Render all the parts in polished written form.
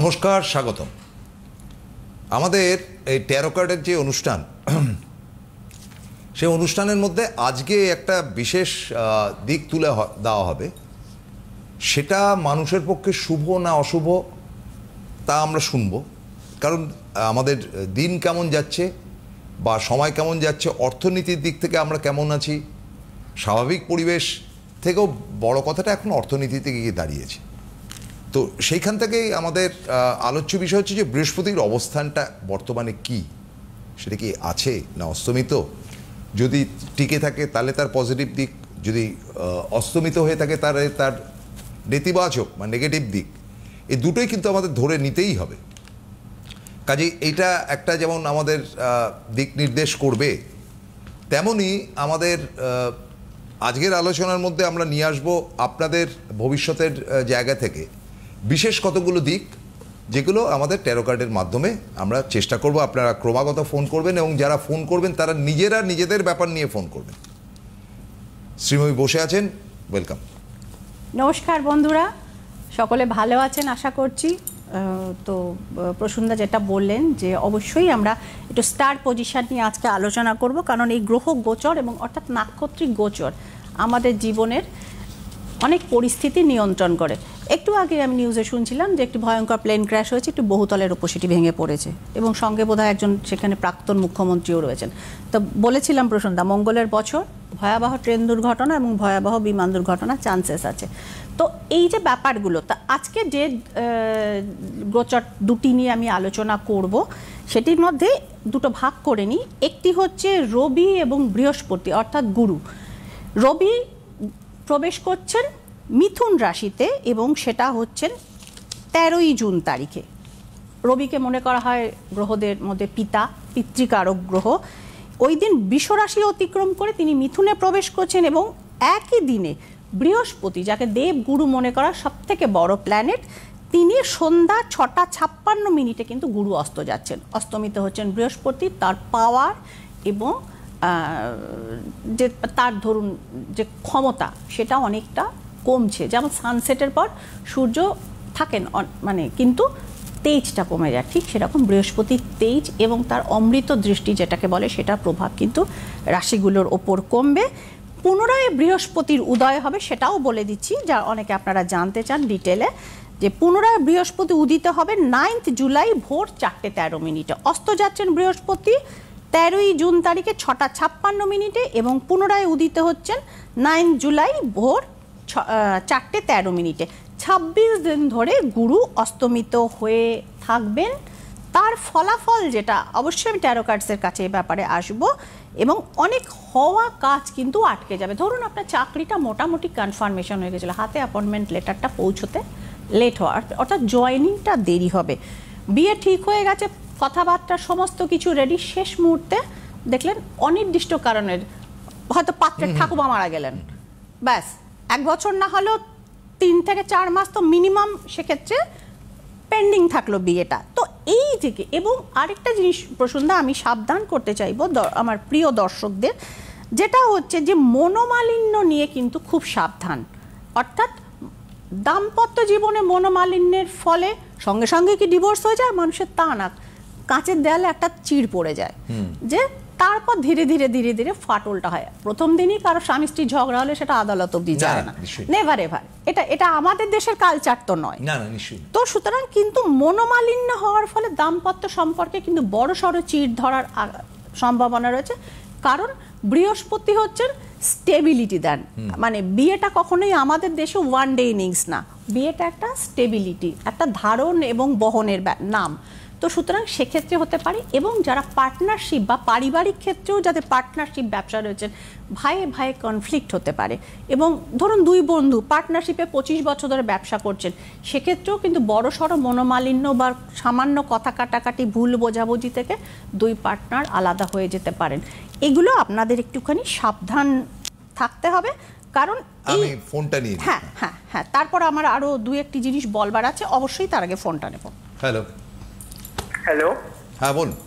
নমস্কার, স্বাগতম। আমাদের এই ট্যারো কার্ডের যে অনুষ্ঠান, সেই অনুষ্ঠানের মধ্যে আজকে একটা বিশেষ দিক তুলে দেওয়া হবে। সেটা মানুষের পক্ষে শুভ না অশুভ তা আমরা শুনব, কারণ আমাদের দিন কেমন যাচ্ছে বা সময় কেমন যাচ্ছে, অর্থনীতির দিক থেকে আমরা কেমন আছি, স্বাভাবিক পরিবেশ থেকেও বড় কথাটা এখন অর্থনীতিতে গিয়ে দাঁড়িয়েছে। তো সেইখান থেকেই আমাদের আলোচ্য বিষয় হচ্ছে যে বৃহস্পতির অবস্থানটা বর্তমানে কি, সেটা কি আছে না অস্তমিত। যদি টিকে থাকে তাহলে তার পজিটিভ দিক, যদি অস্তমিত হয়ে থাকে তাহলে তার নেতিবাচক বা নেগেটিভ দিক, এই দুটোই কিন্তু আমাদের ধরে নিতেই হবে। কাজেই এইটা একটা যেমন আমাদের দিক নির্দেশ করবে, তেমনি আমাদের আজকের আলোচনার মধ্যে আমরা নিয়ে আসবো আপনাদের ভবিষ্যতের জায়গা থেকে বিশেষ কতগুলো দিক, যেগুলো আমাদের ট্যারো কার্ডের মাধ্যমে আমরা চেষ্টা করব। আপনারা ক্রমাগত ফোন করবেন এবং যারা ফোন করবেন তারা নিজেদের ব্যাপার নিয়ে ফোন করবেন। শ্রীময়ী বসে আছেন, ওয়েলকাম। নমস্কার বন্ধুরা, সকলে ভালো আছেন আশা করছি। তো প্রসূনদা যেটা বললেন যে অবশ্যই আমরা একটু স্টার পজিশন নিয়ে আজকে আলোচনা করব, কারণ এই গ্রহ গোচর এবং অর্থাৎ নাক্ষত্রিক গোচর আমাদের জীবনের অনেক পরিস্থিতি নিয়ন্ত্রণ করে। একটু আগে আমি নিউজে শুনছিলাম যে একটি ভয়ঙ্কর প্লেন ক্র্যাশ হয়েছে, একটু বহুতলের উপর সেটি ভেঙে পড়েছে এবং সঙ্গে বোধহয় একজন সেখানে প্রাক্তন মুখ্যমন্ত্রীও রয়েছেন। তো বলেছিলাম প্রসূনদা, মঙ্গলের বছর, ভয়াবহ ট্রেন দুর্ঘটনা এবং ভয়াবহ বিমান দুর্ঘটনার চান্সেস আছে। তো এই যে ব্যাপারগুলো, তা আজকে যে গোচর দুটি নিয়ে আমি আলোচনা করব, সেটির মধ্যে দুটো ভাগ করে নিই। একটি হচ্ছে রবি এবং বৃহস্পতি অর্থাৎ গুরু। রবি প্রবেশ করছেন মিথুন রাশিতে এবং সেটা হচ্ছেন 13ই জুন তারিখে। রবিকে মনে করা হয় গ্রহদের মধ্যে পিতৃকারক গ্রহ। ওই দিন বৃষ রাশি অতিক্রম করে তিনি মিথুনে প্রবেশ করছেন এবং একই দিনে বৃহস্পতি, যাকে দেব গুরু মনে করা সব থেকে বড় প্ল্যানেট, তিনি সন্ধ্যা 6:56 কিন্তু গুরু অস্ত যাচ্ছেন। অস্তমিত হচ্ছেন বৃহস্পতি। তার পাওয়ার এবং যে তার ধরুন যে ক্ষমতা, সেটা অনেকটা কমছে। যেমন সানসেটের পর সূর্য থাকেন মানে, কিন্তু তেজটা কমে যায়, ঠিক সেরকম বৃহস্পতির তেজ এবং তার অমৃত দৃষ্টি যেটাকে বলে, সেটার প্রভাব কিন্তু রাশিগুলোর ওপর কমবে। পুনরায় বৃহস্পতির উদয় হবে, সেটাও বলে দিচ্ছি, যা অনেকে আপনারা জানতে চান ডিটেলে, যে পুনরায় বৃহস্পতি উদিত হবে 9 জুলাই ভোর 4:13। অস্ত যাচ্ছেন বৃহস্পতি 13ই জুন তারিখে 6:56 এবং পুনরায় উদিত হচ্ছেন 9 জুলাই ভোর 4:13। 26 দিন ধরে গুরু অস্তমিত হয়ে থাকবেন। তার ফলাফল যেটা, অবশ্যই আমি ট্যারো কার্ডসের কাছে এই ব্যাপারে আসবো, এবং অনেক হওয়া কাজ কিন্তু আটকে যাবে। ধরুন আপনার চাকরিটা মোটামুটি কনফার্মেশন হয়ে গেছিলো, হাতে অ্যাপয়েন্টমেন্ট লেটারটা পৌঁছতে লেট হওয়ার, অর্থাৎ জয়েনিংটা দেরি হবে। বিয়ে ঠিক হয়ে গেছে, কথাবার্তা সমস্ত কিছু রেডি, শেষ মুহূর্তে দেখলেন অনির্দিষ্ট কারণের, হয়তো পাত্রের ঠাকুমা মারা গেলেন, ব্যাস 1 বছর না হলেও 3 থেকে 4 মাস তো মিনিমাম সেক্ষেত্রে পেন্ডিং থাকলো বিয়েটা। তো এই থেকে, এবং আরেকটা জিনিস প্রসূনদা আমি সাবধান করতে চাইবো আমার প্রিয় দর্শকদের, যেটা হচ্ছে যে মনোমালিন্য নিয়ে কিন্তু খুব সাবধান। অর্থাৎ দাম্পত্য জীবনে মনোমালিন্যের ফলে সঙ্গে সঙ্গে কি ডিভোর্স হয়ে যায় মানুষের, তা না, কাঁচের দেয়ালে একটা চিড় পড়ে যায়, যে তারপর ধীরে ধীরে ধীরে ধীরে ফাটলটা হয়। প্রথম দিনই কারো স্বামী স্ত্রী ঝগড়া হলে সেটা আদালত অব্দি যায় না, নেভার এভার। এটা আমাদের দেশের কালচার তো নয়। তো সুতরাং কিন্তু মনোমালিন্য হওয়ার ফলে দাম্পত্য সম্পর্কে কিন্তু বড় সড়ো চিড় ধরার সম্ভাবনা রয়েছে, কারণ বৃহস্পতি হচ্ছেন স্টেবিলিটি দেন। মানে বিয়েটা কখনোই আমাদের দেশে ওয়ান ডে ইনিংস না, বিয়েটা একটা স্টেবিলিটি, একটা ধারণ এবং বহনের নাম। তো সুতরাং সেক্ষেত্রে হতে পারে, এবং যারা পার্টনারশিপ বা পারিবারিক ক্ষেত্রেও যাদের পার্টনারশিপ ব্যবসা রয়েছেন, ভাইয়ে ভাইয়ে কনফ্লিক্ট হতে পারে। এবং ধরুন 2 বন্ধু পার্টনারশিপে 25 বছর ধরে ব্যবসা করছেন, সেক্ষেত্রেও কিন্তু বড় সড়ো মনোমালিন্য বা সামান্য কথা কাটাকাটি, ভুল বোঝাবুঝি থেকে 2 পার্টনার আলাদা হয়ে যেতে পারেন। এগুলো আপনাদের একটুখানি সাবধান থাকতে হবে, কারণ আমি ফোনটা নিয়ে, হ্যাঁ হ্যাঁ হ্যাঁ, তারপর আমার আরো 2-1টি জিনিস বলবার আছে, অবশ্যই তার আগে ফোনটা নেব। হ্যালো হ্যালো, হ্যাঁ বলুন।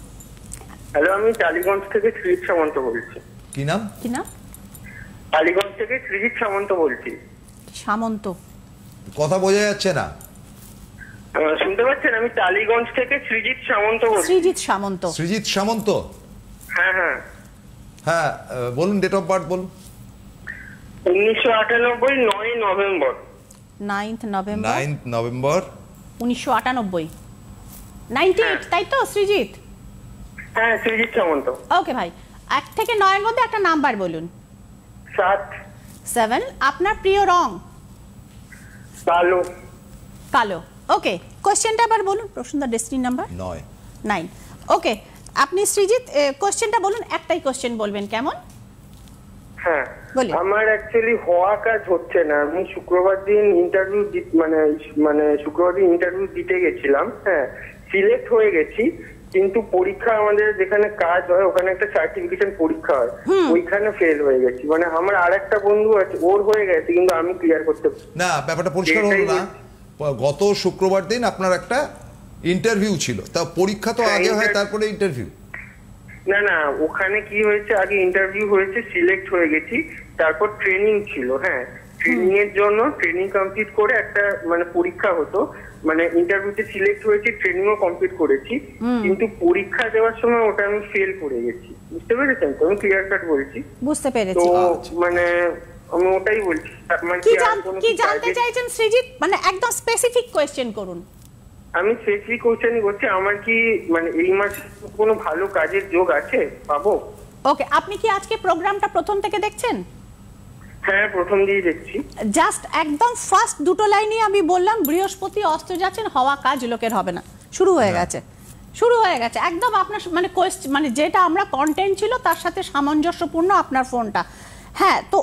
হ্যালো, আমি টালিগঞ্জ থেকে সৃজিত সামন্ত বলছি। কি নাম? টালিগঞ্জ থেকে সৃজিত সামন্ত বলছি। সামন্ত, কথা বোঝা যাচ্ছে না। শুনতে পাচ্ছেন? আমি টালিগঞ্জ থেকে সৃজিত সামন্ত বলছি। সৃজিত সামন্ত। সৃজিত সামন্ত, হ্যাঁ হ্যাঁ। হ্যাঁ বলুন, ডেট অফ বার্থ বলুন। 1998 9 November. 9th November 9th November 1998। 98 তাই তো সৃজিত? হ্যাঁ, সৃজিত সামন্ত। ওকে ভাই, 1 থেকে 9 এর মধ্যে একটা নাম্বার বলুন। 7। 7। আপনার প্রিয় রং? কালো। কালো। ওকে, কোশ্চেনটা আবার বলুন। প্রশ্নটা ডেস্টিনি নাম্বার 9। ওকে, আপনি সৃজিত কোশ্চেনটা বলুন, একটাই কোশ্চেন বলবেন, কেমন? হ্যাঁ, বলুন। আমার অ্যাকচুয়ালি হওয়া কাজ হচ্ছে না। আমি শুক্রবার দিন ইন্টারভিউ শুক্রবার দিন ইন্টারভিউ দিতে গেছিলাম। হ্যাঁ, সিলেক্ট হয়ে গেছি, কিন্তু পরীক্ষা আমাদের যেখানে কাজ হয় ওখানে একটা সার্টিফিকেশন পরীক্ষা হয়, ওইখানে ফেল হয়ে গেছি। মানে আমার আরেকটা বন্ধু আছে, ওর হয়ে গেছে, কিন্তু আমি ক্লিয়ার করতে না, ব্যাপারটা পরিষ্কার হলো না। গত শুক্রবার দিন আপনার একটা ইন্টারভিউ ছিল, তা পরীক্ষা তো আগে হয় তারপরে ইন্টারভিউ? না, ওখানে কি হয়েছে, আগে ইন্টারভিউ হয়েছে, সিলেক্ট হয়ে গেছি, তারপর ট্রেনিং ছিল। হ্যাঁ, ট্রেনিং এর জন্য ট্রেনিং কমপ্লিট করে একটা পরীক্ষা হতো। ইন্টারভিউতে সিলেক্ট হয়েছি, ট্রেনিংও কমপ্লিট করেছি, কিন্তু পরীক্ষা দেওয়ার সময় ওটা আমি ফেল করে গেছি। বুঝতে পেরেছেন তো? আমি ক্লিয়ার কাট বলছি। বুঝতে তো পেরেছি। আমি ওটাই বলছি। কি জানতে চাইছেন সৃজিত? একদম স্পেসিফিক কোশ্চেন করুন। আমি স্পেসিফিক কোশ্চেনই করছি, আমার কি এই মাসে কোনো ভালো কাজের যোগ আছে, পাবো? ওকে, আপনি কি আজকে প্রোগ্রামটা প্রথম থেকে দেখছেন? হ্যাঁ, প্রথম দিয়ে দেখছি। জাস্ট একদম ফার্স্ট দুটো লাইনই আমি বললাম, বৃহস্পতি অস্ত যাচ্ছেন, হওয়া কাজ লোকের হবে না। শুরু হয়ে গেছে একদম আপনার যেটা আমরা কন্টেন্ট ছিল তার সাথে সামঞ্জস্যপূর্ণ আপনার ফোনটা। হ্যাঁ, তো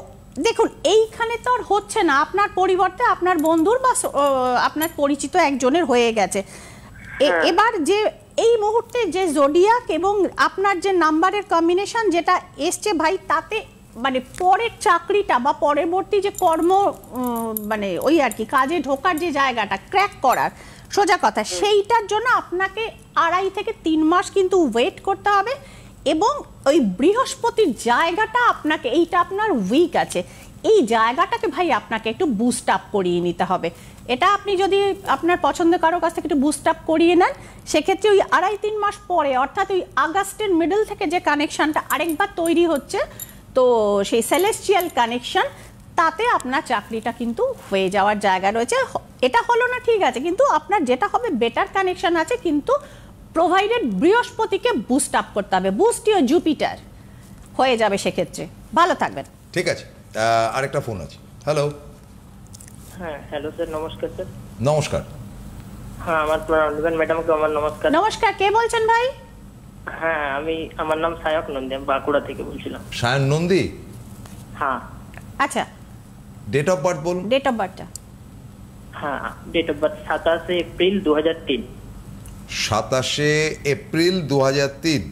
দেখুন, এইখানে তো আর হচ্ছে না, আপনার পরিবর্তে আপনার বন্ধুর বা আপনার পরিচিত একজনের হয়ে গেছে। এবার যে এই মুহূর্তে যে জোডিয়াক এবং আপনার যে নাম্বারের কম্বিনেশন যেটা এসছে ভাই, তাতে পরের চাকরিটা বা পরবর্তী যে কর্ম ওই আর কি কাজে ঢোকার যে জায়গাটা ক্র্যাক করার সোজা কথা, সেইটার জন্য আপনাকে 2.5 থেকে 3 মাস কিন্তু ওয়েট করতে হবে। এবং ওই বৃহস্পতির জায়গাটা আপনাকে, এইটা আপনার উইক আছে, এই জায়গাটাকে ভাই আপনাকে একটু বুস্ট আপ করিয়ে নিতে হবে। এটা আপনি যদি আপনার পছন্দের কারোর কাছ থেকে একটু বুস্ট আপ করিয়ে নেন, সেক্ষেত্রে ওই 2.5-3 মাস পরে, অর্থাৎ ওই আগস্টের মিডল থেকে যে কানেকশনটা আরেকবার তৈরি হচ্ছে, তো সেই সেলেস্টিয়াল কানেকশন, তাতে আপনার চাকরিটা কিন্তু হয়ে যাওয়ার জায়গা রয়েছে। এটা হলো না, ঠিক আছে, কিন্তু আপনার যেটা হবে বেটার কানেকশন আছে, কিন্তু প্রোভাইডেড বৃহস্পতিকে বুস্ট আপ করতে হবে। বুস্ট ইউর জুপিটার হয়ে যাবে সেক্ষেত্রে। ভালো থাকবেন। ঠিক আছে, আরেকটা ফোন আছে। হ্যালো। হ্যাঁ, হ্যালো স্যার, নমস্কার স্যার। নমস্কার। হ্যাঁ, আমার ম্যাডামকে আমার নমস্কার। নমস্কার, কে বলছেন ভাই? হ্যাঁ, আমার নাম সায়ক নন্দী, আমি বাঁকুড়া থেকে বলছিলাম। সায়ন নন্দী? হ্যাঁ। আচ্ছা, ডেট অফ বার্থ বলুন। ডেট অফ বার্থটা? হ্যাঁ, date of birth 27 April 2003। 27 April 2003।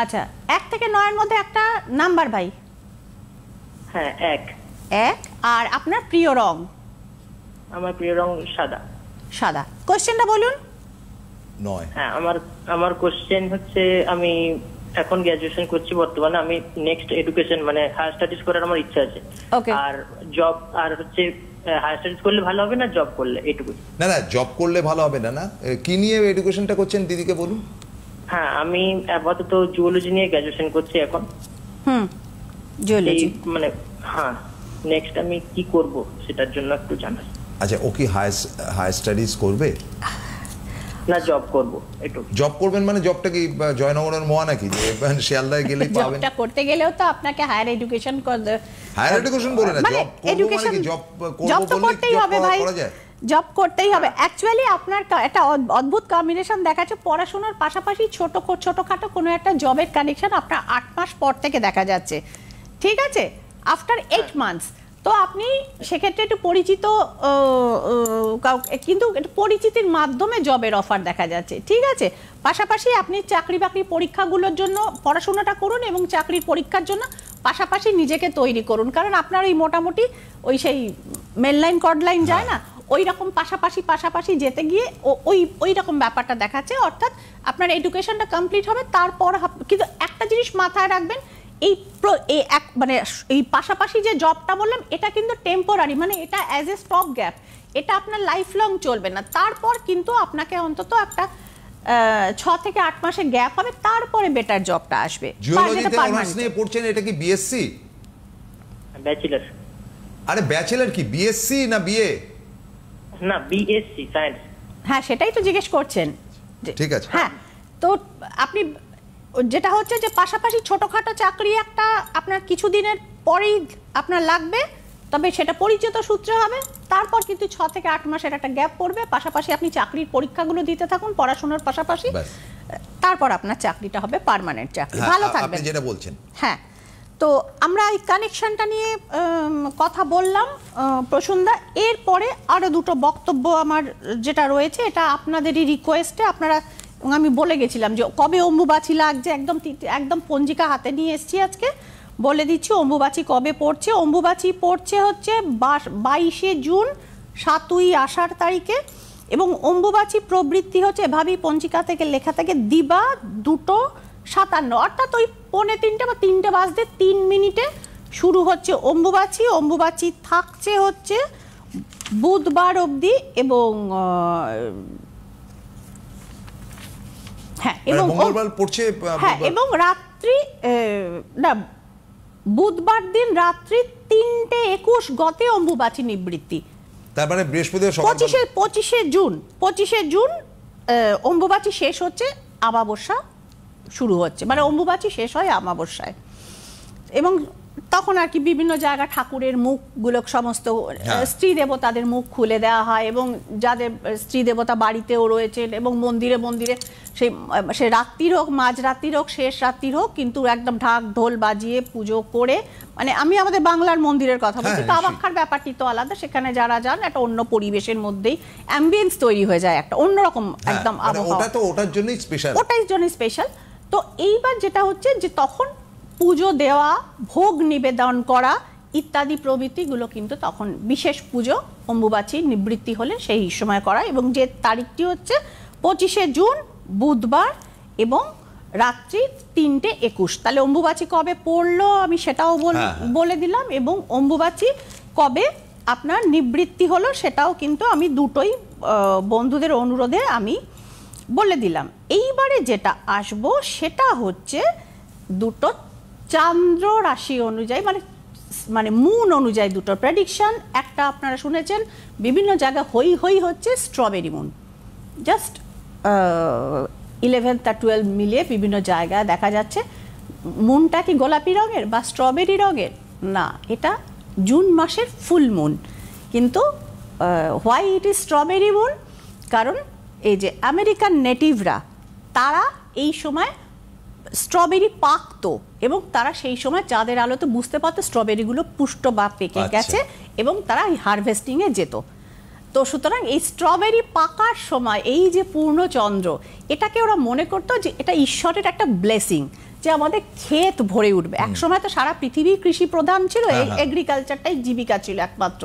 আচ্ছা, 1 থেকে 9 এর মধ্যে একটা নাম্বার ভাই। হ্যাঁ, 1। আর আপনার প্রিয় রং? আমার প্রিয় রং সাদা। সাদা। কোশ্চেনটা বলুন। 9। হ্যাঁ, আমার কোশ্চেন হচ্ছে, আমি এখন গ্র্যাজুয়েশন করছি বর্তমানে। আমি নেক্সট এডুকেশন হায়ার স্টাডিজ করার আমার ইচ্ছা আছে। আর জব, আর হচ্ছে হায়ার স্টাডিজ করলে ভালো হবে না জব করলে, এইটুকু? না, জব করলে ভালো হবে না। কি নিয়ে এডুকেশনটা করছেন দিদিকে বলুন। হ্যাঁ, আমি আপাতত জুওলজি নিয়ে গ্র্যাজুয়েশন করছি এখন। জুওলজি। হ্যাঁ, নেক্সট আমি কি করব সেটার জন্য একটু জানাই। আচ্ছা, ও কি হায়ার স্টাডিজ করবে? না, জব করব। একটু জব করবেন জবটা কি জয়নগরের মোয়া নাকি যে শিয়ালদায় গেলেই পাবেন? জবটা করতে গেলেও তো আপনাকে হায়ার এডুকেশন হায়ার এডুকেশন বলে না, জব করব কি জব করব করতেই হবে ভাই, জব করতেই হবে। অ্যাকচুয়ালি আপনার একটা অদ্ভুত কম্বিনেশন দেখাচ্ছে, পড়াশোনার পাশাপাশি ছোটখাটো কোনো একটা জবের কানেকশন আপনার 8 মাস পর থেকে দেখা যাচ্ছে। ঠিক আছে, আফটার 8 মান্থস। তো আপনি সেক্ষেত্রে একটু পরিচিত, কিন্তু একটু পরিচিতির মাধ্যমে জবের অফার দেখা যাচ্ছে। ঠিক আছে, পাশাপাশি আপনি চাকরি বাকরি পরীক্ষাগুলোর জন্য পড়াশোনাটা করুন এবং চাকরির পরীক্ষার জন্য পাশাপাশি নিজেকে তৈরি করুন, কারণ আপনার ওই মোটামুটি ওই সেই মেল লাইন কর্ড লাইন যায় না, ওই রকম পাশাপাশি যেতে গিয়ে ওই রকম ব্যাপারটা দেখাচ্ছে। অর্থাৎ আপনার এডুকেশনটা কমপ্লিট হবে, তারপর কিন্তু একটা জিনিস মাথায় রাখবেন, মানে এই পাশাপাশি যে জবটা বললাম এটা কিন্তু টেম্পোরারি, মানে এটা অ্যাজ এ স্টপ গ্যাপ, এটা আপনার লাইফ লং চলবে না। তারপর কিন্তু আপনাকে অন্তত একটা 6 থেকে 8 মাসের গ্যাপ হবে, তারপরে বেটার জবটা আসবে। জিওলজিতে অনার্স নিয়ে পড়ছেন, এটা কি বিএসসি? ব্যাচেলর। আরে ব্যাচেলর কি বিএসসি না বিএ? না, বিএসসি সায়েন্স। হ্যাঁ, সেটাই তো জিজ্ঞেস করছেন। ঠিক আছে। হ্যাঁ, তো আপনি যেটা হচ্ছে যে পাশাপাশি ছোটখাটো চাকরি একটা আপনার কিছুদিনের পরেই আপনার লাগবে, তবে সেটা পরিচিত সূত্রে হবে। তারপর কিন্তু 6 থেকে 8 মাসের একটা গ্যাপ পড়বে, পাশাপাশি আপনি চাকরির পরীক্ষাগুলো দিতে থাকুন পড়াশোনার পাশাপাশি, তারপর আপনার চাকরিটা হবে পার্মানেন্ট চাকরি। ভালো থাকবেন, আপনি যেটা বলছেন। হ্যাঁ, তো আমরা এই কানেকশনটা নিয়ে কথা বললাম প্রসূনদা। এরপরে আরো দুটো বক্তব্য আমার যেটা রয়েছে, এটা আপনাদেরই রিকোয়েস্টে আপনারা, আমি বলে গেছিলাম যে কবে অম্বুবাচী লাগছে, একদম পঞ্জিকা হাতে নিয়ে এসেছি আজকে, বলে দিচ্ছি অম্বুবাচী কবে পড়ছে। অম্বুবাচী পড়ছে হচ্ছে 22শে জুন 7ই আষাঢ় তারিখে, এবং অম্বুবাচী প্রবৃত্তি হচ্ছে এভাবেই পঞ্জিকা থেকে লেখা থাকে দিবা 2:57, অর্থাৎ ওই 2:45 বা 3টে বাজতে 3 মিনিটে শুরু হচ্ছে অম্বুবাচী। অম্বুবাচী থাকছে হচ্ছে বুধবার অবধি, এবং হ্যাঁ, এবং মঙ্গলবার পড়ছে, হ্যাঁ, এবং রাত্রি না, বুধবার দিন রাত্রি 3:21 গতে অম্বুবাচী নিবৃত্তি। তার মানে বৃহস্পতিবার সকাল 25শে জুন অম্বুবাচী শেষ হচ্ছে, অমাবস্যা শুরু হচ্ছে, মানে অম্বুবাচী শেষ হয় অমাবস্যায়। এবং তখন আর কি বিভিন্ন জায়গা ঠাকুরের মুখগুলো সমস্ত স্ত্রী দেবতাদের মুখ খুলে দেওয়া হয়, এবং যাদের স্ত্রী দেবতা বাড়িতেও রয়েছেন, এবং মন্দিরে মন্দিরে সে রাত্রির হোক, মাঝরাত্রির হোক, শেষ রাত্রির হোক, কিন্তু একদম ঢাক ঢোল বাজিয়ে পুজো করে, মানে আমি আমাদের বাংলার মন্দিরের কথা বলছি, কামাখ্যার ব্যাপারটি তো আলাদা, সেখানে যারা যান একটা অন্য পরিবেশের মধ্যেই অ্যাম্বিয়েন্স তৈরি হয়ে যায়, একটা অন্যরকম একদম আবহাওয়া, ওটার জন্যই স্পেশাল, ওটাই জন্য স্পেশাল। তো এইবার যেটা হচ্ছে যে তখন পুজো দেওয়া, ভোগ নিবেদন করা ইত্যাদি প্রভৃতিগুলো কিন্তু তখন বিশেষ পুজো অম্বুবাচী নিবৃত্তি হলে সেই সময় করা, এবং যে তারিখটি হচ্ছে 25শে জুন বুধবার, এবং রাত্রি 3:21। তাহলে অম্বুবাচী কবে পড়লো আমি সেটাও বলে দিলাম, এবং অম্বুবাচী কবে আপনার নিবৃত্তি হলো সেটাও কিন্তু আমি দুটোই বন্ধুদের অনুরোধে আমি বলে দিলাম। এইবারে যেটা আসবো সেটা হচ্ছে দুটো চন্দ্র রাশি অনুযায়ী, মানে মুন অনুযায়ী দুটো প্রেডিকশন। একটা আপনারা শুনেছেন বিভিন্ন জায়গায় হই হচ্ছে স্ট্রবেরি মুন, জাস্ট 11 আর 12 মিলিয়ে বিভিন্ন জায়গায় দেখা যাচ্ছে। মুনটা কি গোলাপি রঙের বা স্ট্রবেরি রঙের? না, এটা জুন মাসের ফুল মুন। কিন্তু why it is strawberry moon? কারণ এই যে আমেরিকান নেটিভরা তারা এই সময় স্ট্রবেরি পাকতো, এবং তারা সেই সময় চাঁদের আলোতে বুঝতে পারতো স্ট্রবেরিগুলো পুষ্ট বা পেকে গেছে, এবং তারা হারভেস্টিংয়ে যেত। তো সুতরাং এই স্ট্রবেরি পাকার সময় এই যে পূর্ণচন্দ্র, এটাকে ওরা মনে করতো যে এটা ঈশ্বরের একটা ব্লেসিং, যে আমাদের ক্ষেত ভরে উঠবে। একসময় তো সারা পৃথিবী কৃষি প্রধান ছিল, এগ্রিকালচারটাই জীবিকা ছিল একমাত্র।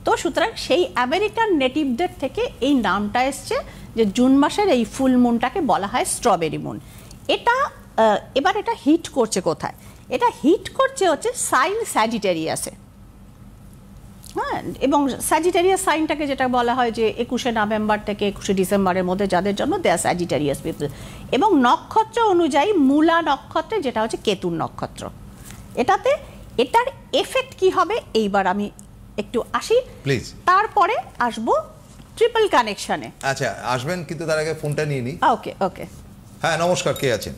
তো সুতরাং সেই আমেরিকান নেটিভদের থেকে এই নামটা এসছে, যে জুন মাসের এই ফুল মুনটাকে বলা হয় স্ট্রবেরি মুন। এটা এবার এটা হিট করছে কোথায়? এটা হিট করছে হচ্ছে সাইন স্যাজিটেরিয়াসে। হ্যাঁ, এবং স্যাজিটেরিয়াস সাইনটাকে যেটা বলা হয় যে 21শে নভেম্বর থেকে 21শে ডিসেম্বরের মধ্যে যাদের জন্য দেয়া স্যাজিটেরিয়াস পিপল, এবং নক্ষত্র অনুযায়ী মূলা নক্ষত্রে যেটা হচ্ছে কেতুর নক্ষত্র। এটার এফেক্ট কি হবে এইবার আমি একটু আসি, প্লিজ, তারপরে আসবো ট্রিপল কানেকশনে। আচ্ছা, আসবেন, কিন্তু তার আগে ফোনটা নিয়ে নি। ওকে। হ্যাঁ, নমস্কার, কে আছেন?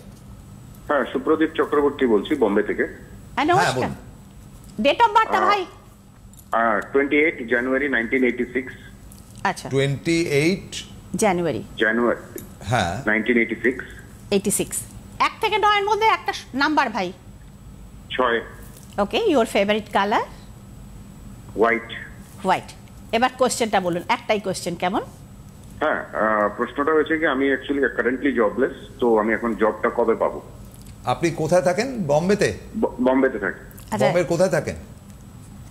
হ্যাঁ, সুপ্রদীপ চক্রবর্তী বলছি, বোম্বে থেকে। হ্যাঁ, নমস্কার। ডেট অফ বার্থ ভাই? 28 জানুয়ারি 1986। আচ্ছা, 28 জানুয়ারি, হ্যাঁ, 1986। 1 থেকে 9 এর মধ্যে একটা নাম্বার ভাই। 6। ওকে, ইওর ফেভারিট কালার? হোয়াইট। এবার কোশ্চেনটা বলুন, একটাই কোশ্চেন, কেমন? হ্যাঁ, প্রশ্নটা হচ্ছে কি, আমি অ্যাকচুয়ালি কারেন্টলি জবলেস, তো আমি এখন জবটা কবে পাবো? আপনি কোথায় থাকেন? বোম্বেতে? বোম্বেতে থাকি। বোম্বের কোথায় থাকেন?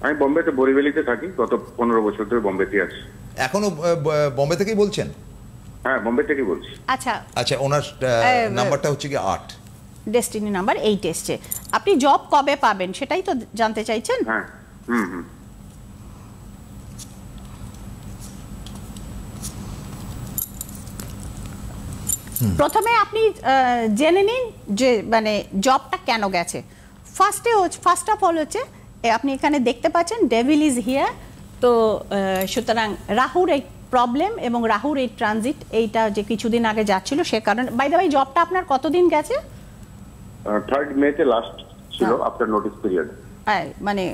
আমি বোম্বেতে বরিভ্যালিতে থাকি, গত 15 বছর ধরে বোম্বেতে আছি। এখনো বোম্বে থেকেই বলছেন? হ্যাঁ, বোম্বে থেকেই বলছি। আচ্ছা, ওনার নাম্বারটা হচ্ছে কি 8। ডেস্টিনি নাম্বার 8 এসছে। আপনি জব কবে পাবেন সেটাই তো জানতে চাইছেন? হ্যাঁ। প্রথমে আপনি জেনে নিন যে মানে জবটা কেন গেছে। ফার্স্ট অফ অল হচ্ছে আপনি এখানে দেখতে পাচ্ছেন ডেভিল ইজ হিয়ার। তো সুতরাং রাহুর এই প্রবলেম এবং রাহুর এই ট্রানজিট এইটা যে কিছুদিন আগে যাচ্ছিল সে কারণে। বাই দ্য ওয়ে জবটা আপনার কতদিন গেছে? 3rd May তে লাস্ট ছিল আফটার নোটিস পিরিয়ড। মানে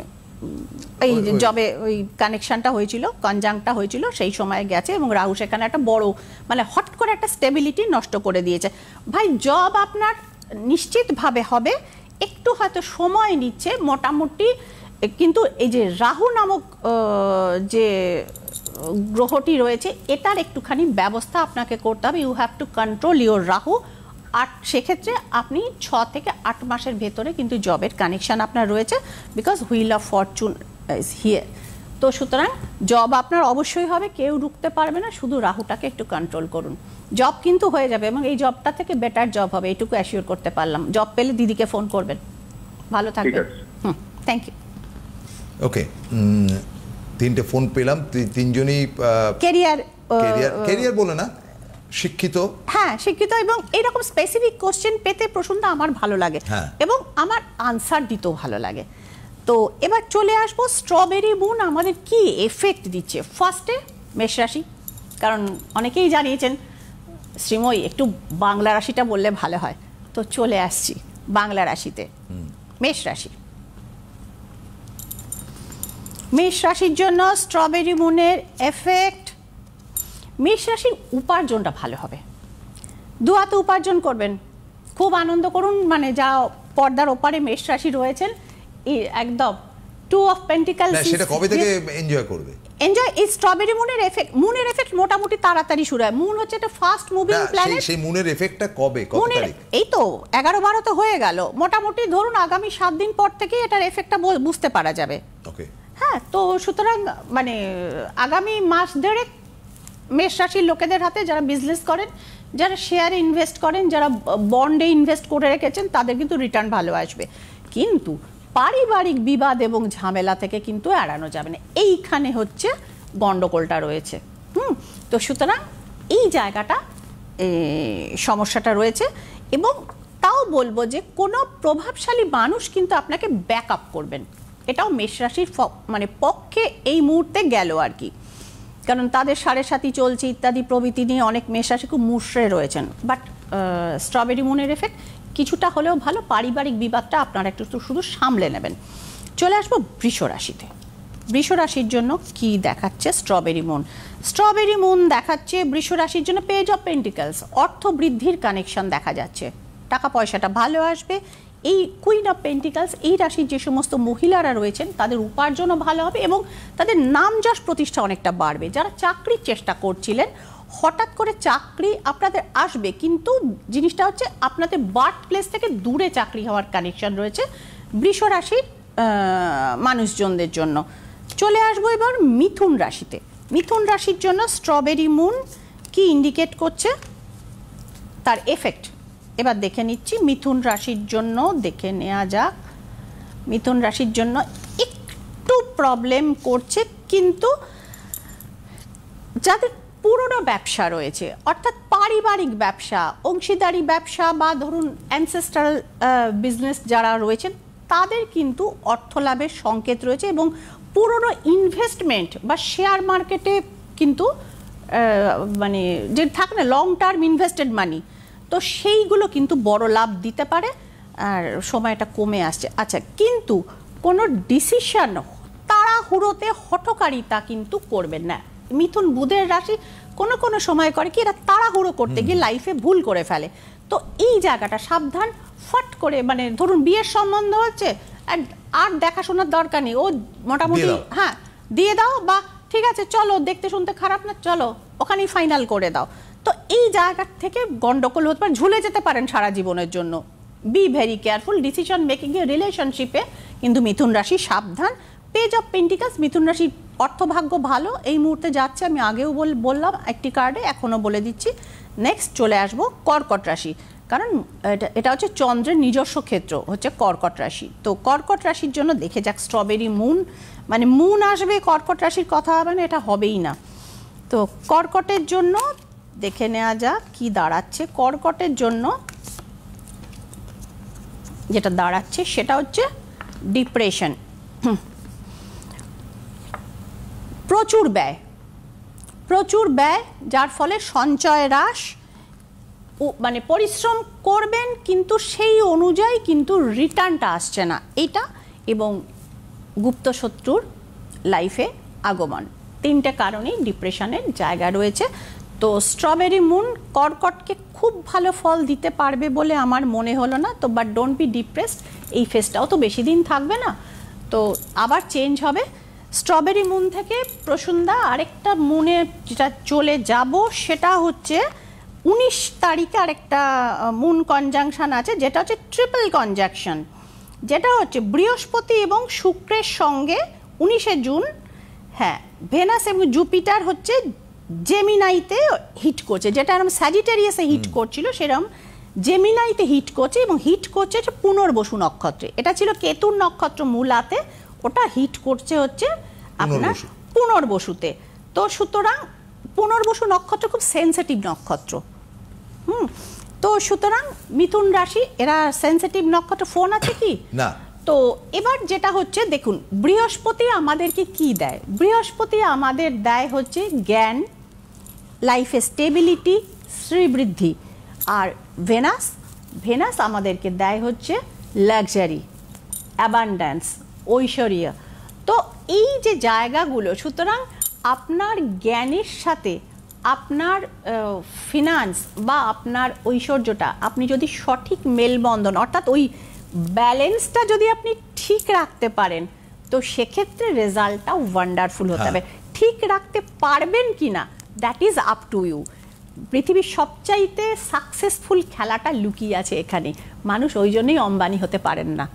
এই জবে ওই কানেকশনটা হয়েছিল, কনজাংটা হয়েছিল সেই সময় গেছে এবং রাহু সেখানে একটা বড় মানে হট করে একটা স্টেবিলিটি নষ্ট করে দিয়েছে। ভাই জব আপনার নিশ্চিতভাবে হবে, একটু হয়তো সময় নিচ্ছে মোটামুটি, কিন্তু এই যে রাহু নামক যে গ্রহটি রয়েছে এটার একটুখানি ব্যবস্থা আপনাকে করতে হবে। You have to control your Rahu. আর সেক্ষেত্রে আপনি 6 থেকে 8 মাসের ভেতরে কিন্তু জবের কানেকশন আপনার রয়েছে, because wheel of Fortune is here. তো সুতরাং জব আপনার অবশ্যই হবে, কেউ রুখতে পারবে না, শুধু রাহুটাকে একটু কন্ট্রোল করুন। জব কিন্তু হয়ে যাবে এবং এই জবটা থেকে বেটার জব হবে, এটুকু অ্যাসিওর করতে পারলাম। জব পেলে দিদিকে ফোন করবেন। ভালো থাকবেন। Thank you. ওকে, 3টে ফোন পেলাম, 3জনই ক্যারিয়ার বলে না, শিক্ষিত। হ্যাঁ শিক্ষিত, এবং এরকম স্পেসিফিক কোশ্চেন পেতে প্রশ্নটা আমার ভালো লাগে এবং আমার আনসার দিতেও ভালো লাগে। তো এবার চলে আসবো স্ট্রবেরি মুন আমাদের কি এফেক্ট দিচ্ছে। ফার্স্টে মেষ রাশি, কারণ অনেকেই জানিয়েছেন শ্রীময়ী একটু বাংলা রাশিটা বললে ভালো হয়, তো চলে আসছি বাংলা রাশিতে। মেষ রাশি, মেষ রাশির জন্য স্ট্রবেরি মুনের এফেক্ট। মেষ রাশির উপার্জনটা ভালো হবে, দুহাতে উপার্জন করবেন, খুব আনন্দ করুন। মানে যা পর্দার ওপারে মেষ রাশি রয়েছেন একদম 2 অফ পেন্টিকলস। সেটা কবে থেকে এনজয় করবে? এনজয় এই স্ট্রবেরি মুনের এফেক্ট। মুনের এফেক্ট মোটামুটি তাড়াতাড়ি শুরু হয়। মুন হচ্ছে একটা ফাস্ট মুভিং প্ল্যানেট। সেই মুনের এফেক্টটা কবে, কত তারিখ? এই তো 11-12 তো হয়ে গেল, মোটামুটি ধরুন আগামী 7 দিন পর থেকে এটার এফেক্টটা বুঝতে পারা যাবে। ওকে, হ্যাঁ, তো সুতরাং মানে আগামী মাস দেড়েক মেষ রাশির লোকেদের হাতে, যারা বিজনেস করেন, যারা শেয়ারে ইনভেস্ট করেন, যারা বন্ডে ইনভেস্ট করে রেখেছেন, তাদের কিন্তু রিটার্ন ভালো আসবে। কিন্তু পারিবারিক বিবাদ এবং ঝামেলা থেকে কিন্তু এড়ানো যাবে না, এইখানে হচ্ছে গন্ডগোলটা রয়েছে। তো সুতরাং এই জায়গাটা সমস্যাটা রয়েছে। এবং তাও বলবো যে কোনো প্রভাবশালী মানুষ কিন্তু আপনাকে ব্যাক আপ করবেন, এটাও মেষ রাশির মানে পক্ষে এই মুহূর্তে গেল আর কি। কারণ তাদের 7.5 চলছে ইত্যাদি প্রভৃতি নিয়ে অনেক মেষ রাশি খুব মুশড়ে রয়েছেন। বাট স্ট্রবেরি মুনের এফেক্ট কিছুটা হলেও ভালো, পারিবারিক বিবাদটা আপনারা একটু শুধু সামলে নেবেন। চলে আসবো বৃষ রাশিতে। বৃষ রাশির জন্য কি দেখাচ্ছে স্ট্রবেরি মুন? স্ট্রবেরি মুন দেখাচ্ছে বৃষ রাশির জন্য পেজ অফ পেন্টিকলস, অর্থ বৃদ্ধির কানেকশন দেখা যাচ্ছে, টাকা পয়সাটা ভালো আসবে। এই কুইন অফ পেন্টিকলস, এই রাশির যে সমস্ত মহিলারা রয়েছেন তাদের উপার্জনও ভালো হবে এবং তাদের নাম যশ প্রতিষ্ঠা অনেকটা বাড়বে। যারা চাকরির চেষ্টা করছিলেন, হঠাৎ করে চাকরি আপনাদের আসবে, কিন্তু জিনিসটা হচ্ছে আপনাদের বার্থ প্লেস থেকে দূরে চাকরি হওয়ার কানেকশন রয়েছে বৃষ রাশির মানুষজনদের জন্য। চলে আসবো এবার মিথুন রাশিতে। মিথুন রাশির জন্য স্ট্রবেরি মুন কি ইন্ডিকেট করছে, তার এফেক্ট এবার দেখে নিচ্ছি। মিথুন রাশির জন্য দেখে নেওয়া যাক। মিথুন রাশির জন্য একটু প্রবলেম করছে, কিন্তু যাদের পুরনো ব্যবসা রয়েছে, অর্থাৎ পারিবারিক ব্যবসা, অংশীদারি ব্যবসা বা ধরুন অ্যানসেস্ট্রাল বিজনেস যারা রয়েছেন, তাদের কিন্তু অর্থ লাভের সংকেত রয়েছে এবং পুরনো ইনভেস্টমেন্ট বা শেয়ার মার্কেটে কিন্তু মানে যে থাকে না লং টার্ম ইনভেস্টেড মানি, তো সেইগুলো কিন্তু বড় লাভ দিতে পারে আর সময়টা কমে আসছে। আচ্ছা, কিন্তু কোনো ডিসিশন তাড়াহুড়োতে হঠকারিতা কিন্তু করবেন না। মিথুন বুধের রাশি, কোনো কোনো সময় করে কি এরা তাড়াহুড়ো করতে গিয়ে লাইফে ভুল করে ফেলে। তো এই জায়গাটা সাবধান, ফট করে মানে ধরুন বিয়ের সম্বন্ধ হচ্ছে আর দেখাশোনার দরকার নেই, ও মোটামুটি হ্যাঁ দিয়ে দাও, বা ঠিক আছে চলো দেখতে শুনতে খারাপ না, চলো ওখানেই ফাইনাল করে দাও। তো এই জায়গা থেকে গন্ডগোল হতে পারে, ঝুলে যেতে পারেন সারা জীবনের জন্য। Be very careful decision making এ রিলেশনশিপে, কিন্তু মিথুন রাশি সাবধান। পেজ অফ পেন্টিকলস, মিথুন রাশির অর্থভাগ্য ভালো এই মুহূর্তে যাচ্ছে, আমি আগেও বললাম একটি কার্ডে, এখনও বলে দিচ্ছি। নেক্সট চলে আসবো কর্কট রাশি। কারণ এটা হচ্ছে চন্দ্রের নিজস্ব ক্ষেত্র হচ্ছে কর্কট রাশি। তো কর্কট রাশির জন্য দেখে যাক স্ট্রবেরি মুন, মানে মুন আসবে কর্কট রাশির কথা হবে না, এটা হবেই না। তো কর্কটের জন্য দেখে নেওয়া যাক কি দাঁড়াচ্ছে। কর্কটের জন্য যেটা দাঁড়াচ্ছে সেটা হচ্ছে ডিপ্রেশন, প্রচুর ব্যয়, প্রচুর ব্যয়, যার ফলে সঞ্চয় হ্রাস, মানে পরিশ্রম করবেন কিন্তু সেই অনুযায়ী কিন্তু রিটার্নটা আসছে না এটা, এবং গুপ্ত শত্রুর লাইফে আগমন, তিনটে কারণেই ডিপ্রেশনের জায়গা রয়েছে। তো স্ট্রবেরি মুন কর্কটকে খুব ভালো ফল দিতে পারবে বলে আমার মনে হলো না। তো বাট ডোন্ট বি ডিপ্রেসড, এই ফেজটাও তো বেশি দিন থাকবে না, তো আবার চেঞ্জ হবে। স্ট্রবেরি মুন থেকে প্রসন্দা আরেকটা মুনে যেটা চলে যাব সেটা হচ্ছে 19 তারিখে আরেকটা মুন কনজাংশন আছে, যেটা হচ্ছে ট্রিপল কনজাংশন, যেটা হচ্ছে বৃহস্পতি এবং শুক্রের সঙ্গে 19শে জুন। হ্যাঁ, ভেনাস এবং জুপিটার হচ্ছে জেমিনাইতে হিট করছে, যেটা এরকম স্যাজিটেরিয়াসে হিট করছিল সেরকম জেমিনাইতে হিট করছে, এবং হিট করছে হচ্ছে পুনর্বসু নক্ষত্রে। এটা ছিল কেতুর নক্ষত্র মূলাতে, ওটা হিট করছে হচ্ছে আপনার পুনর্বসুতে। তো সুতরাং পুনর্বসু নক্ষত্র খুব সেন্সিটিভ নক্ষত্র। তো সুতরাং মিথুন রাশি, এরা সেন্সিটিভ নক্ষত্র। ফোন আছে কি না? তো এবার যেটা হচ্ছে দেখুন, বৃহস্পতি আমাদেরকে কি দেয়? বৃহস্পতি আমাদের দেয় হচ্ছে জ্ঞান, লাইফে স্টেবিলিটি, শ্রীবৃদ্ধি। আর ভেনাস আমাদেরকে দেয় হচ্ছে লাক্সারি, অ্যাবান্ড্যান্স, ঐশ্বর্য। তো এই যে জায়গাগুলো, সুতরাং আপনার জ্ঞানের সাথে আপনার ফিনান্স বা আপনার ঐশ্বর্যটা আপনি যদি সঠিক মেলবন্ধন, অর্থাৎ ওই ব্যালেন্সটা যদি আপনি ঠিক রাখতে পারেন, তো সেক্ষেত্রে রেজাল্টটা ওয়ান্ডারফুল হতে হবে। ঠিক রাখতে পারবেন কি না, that is up to you. পৃথিবীর সবচাইতে সাকসেসফুল খেলাটা লুকিয়ে আছে এখানে। মানুষ ওই জন্যই অম্বানি হতে পারেন না,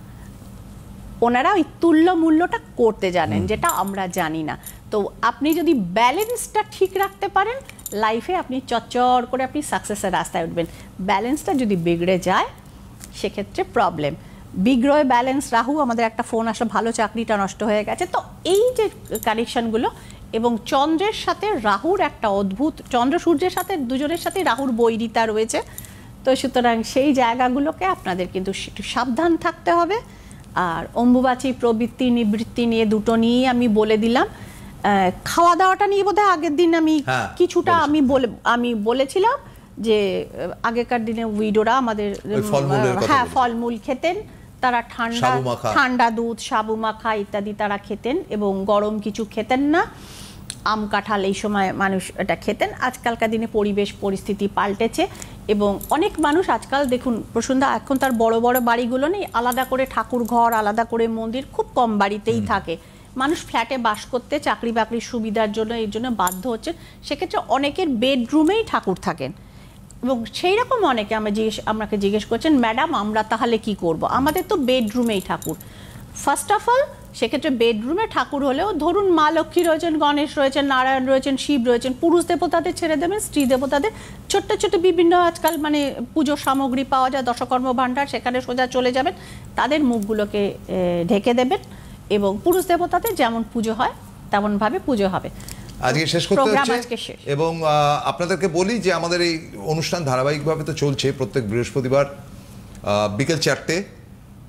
ওনারা ওই তুল্য মূল্যটা করতে জানেন, যেটা আমরা জানি না। তো আপনি যদি ব্যালেন্সটা ঠিক রাখতে পারেন লাইফে, আপনি চচ্চর করে আপনি সাকসেসের রাস্তায় উঠবেন। ব্যালেন্সটা যদি বিগড়ে যায় সেক্ষেত্রে প্রবলেম। বিগ্রহে ব্যালেন্স রাহু, আমাদের একটা ফোন আসলে ভালো চাকরিটা নষ্ট হয়ে গেছে। তো এই যে কানেকশনগুলো, এবং চন্দ্রের সাথে রাহুর একটা অদ্ভুত, চন্দ্র সূর্যের সাথে দুজনের সাথে রাহুর বৈরিতা রয়েছে। তো সুতরাং সেই জায়গাগুলোকে আপনাদের কিন্তু একটু সাবধান থাকতে হবে। আর অম্বুবাচী প্রবৃত্তি নিবৃত্তি নিয়ে দুটো নিয়েই আমি বলে দিলাম। খাওয়া দাওয়াটা নিয়ে বোধহয় আগের দিন আমি কিছুটা আমি বলেছিলাম যে আগেকার দিনে উইডোরা আমাদের ফলমূল খেতেন, তারা ঠান্ডা দুধ, সাবু মাখা ইত্যাদি তারা খেতেন, এবং গরম কিছু খেতেন না। আম কাঁঠাল এই সময় মানুষ এটা খেতেন। আজকালকার দিনে পরিবেশ পরিস্থিতি পাল্টেছে, এবং অনেক মানুষ আজকাল দেখুন প্রসন্দা, এখন তার বড় বড় বাড়িগুলো নেই, আলাদা করে ঠাকুর ঘর, আলাদা করে মন্দির, খুব কম বাড়িতেই থাকে মানুষ। ফ্ল্যাটে বাস করতে চাকরি বাকরির সুবিধার জন্য এর জন্য বাধ্য হচ্ছে। সেক্ষেত্রে অনেকের বেডরুমেই ঠাকুর থাকেন, এবং সেই রকম অনেকে আমাকে জিজ্ঞেস করছেন, ম্যাডাম আমরা তাহলে কি করব? আমাদের তো বেডরুমেই ঠাকুর। ফার্স্ট অফ অল সেক্ষেত্রে বেডরুমে ঠাকুর হলেও ধরুন মা লক্ষ্মী রয়েছেন, গণেশ রয়েছেন, নারায়ণ রয়েছেন, শিব রয়েছেন, পুরুষ দেবতাদের ছেড়ে দেবেন, স্ত্রী দেবতাদের ছোট্ট ছোট্ট বিভিন্ন আজকাল মানে পুজোর সামগ্রী পাওয়া যায়, দশকর্ম ভাণ্ডার, সেখানে সোজা চলে যাবেন, তাদের মুখগুলোকে ঢেকে দেবেন, এবং পুরুষ দেবতাদের যেমন পুজো হয় তেমনভাবে পুজো হবে। আজকে শেষ করতে হচ্ছে, এবং আপনাদেরকে বলি যে আমাদের এই অনুষ্ঠান ধারাবাহিকভাবে তো চলছে প্রত্যেক বৃহস্পতিবার বিকেল 4টে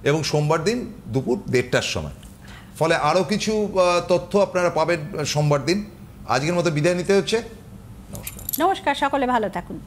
এবং সোমবার দিন দুপুর 1:30টার সময়। ফলে আরও কিছু তথ্য আপনারা পাবেন সোমবার দিন। আজকের মতো বিদায় নিতে হচ্ছে। নমস্কার। নমস্কার, সকলে ভালো থাকুন।